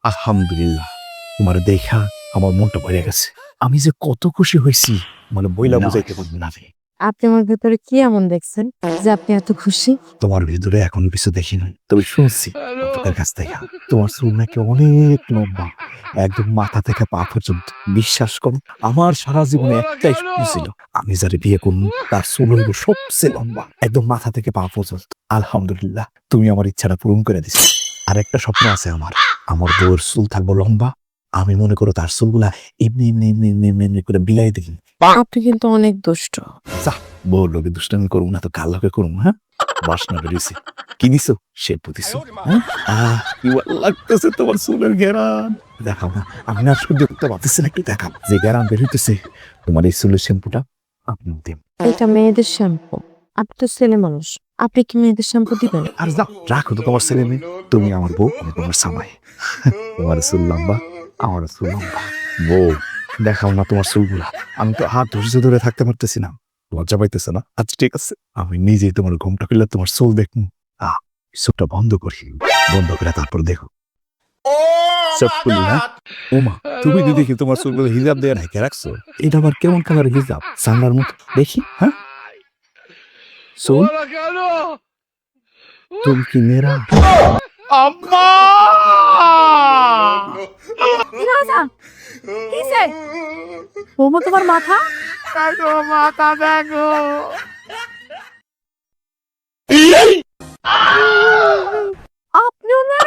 আলহামদুলিল্লাহ, তোমার দেখা আমার মনটা ভরে গেছে। আমি যে কত খুশি হয়েছি মানে বইলা বুঝাইতে পারবো না। আপনি আমার ভেতরে কি এমন দেখছেন যে আপনি এত খুশি? তোমার ভিতরে এখন কিছু দেখি নাই, তবে শুনছি আপনার কাছ থেকে তোমার চুল নাকি অনেক লম্বা, একদম মাথা থেকে পা পর্যন্ত। বিশ্বাস করো, আমার সারা জীবনে একটাই স্বপ্ন ছিল, আমি যারে বিয়ে করব তার চুল হইব সবচেয়ে লম্বা, একদম মাথা থেকে পা পর্যন্ত। আলহামদুলিল্লাহ, তুমি আমার ইচ্ছাটা পূরণ করে দিছো। আর একটা স্বপ্ন আছে আমার বউয়ের চুল থাকবো লম্বা, আমি মনে করো তার চুলগুলা এমনি এমনি এমনি এমনি এমনি এমনি করে বিলাই দেখি। আপনি কিন্তু অনেক দুষ্ট। যা, বউর লোকে দুষ্টামি করবো না তো কার লোকে করবো? হ্যাঁ, বাসনা বেরিয়েছে। কি দিছো? শ্যাম্পু দিছো? হ্যাঁ? কি ভালো লাগতেছে তোমার চুলের ঘেরান। দেখাও না, আমি না সহ্য করতে পারতেছি না, একটু দেখাও যে ঘেরান বেরোইতেছে তোমার এই চুলের শ্যাম্পুটা। আপনি দিন। এটা মেয়েদের শ্যাম্পু। আপনি তো ছেলে মানুষ, আপনি কি মেয়েদের শ্যাম্পু দিবেন? আর যাও, রাখো তো তোমার ছেলে মেয়ে। তুমি আমার বউ, আমি তোমার সামাই। তোমার চুল লম্বা, আমার চুল লম্বা। বউ, দেখাও না তোমার চুলগুলা। আমি তো হাত ধৈর্য ধরে থাকতে পারতেছি না। লজ্জা পাইতেছে না? আচ্ছা ঠিক আছে, আমি নিজেই তোমার ঘুমটা খুললে তোমার চুল দেখুন। চোখটা বন্ধ করি, বন্ধ করে তারপর দেখো। চোখ খুলি না? ওমা, তুমি তো দেখি তোমার চুলগুলো হিজাব দিয়ে ঢেকে রাখছো। এটা আবার কেমন কালার হিজাব? সান্নার মতো দেখি। হ্যাঁ, চুল চুল কি মেয়েরা? বৌমা, তোমার মাথা আপনিও না।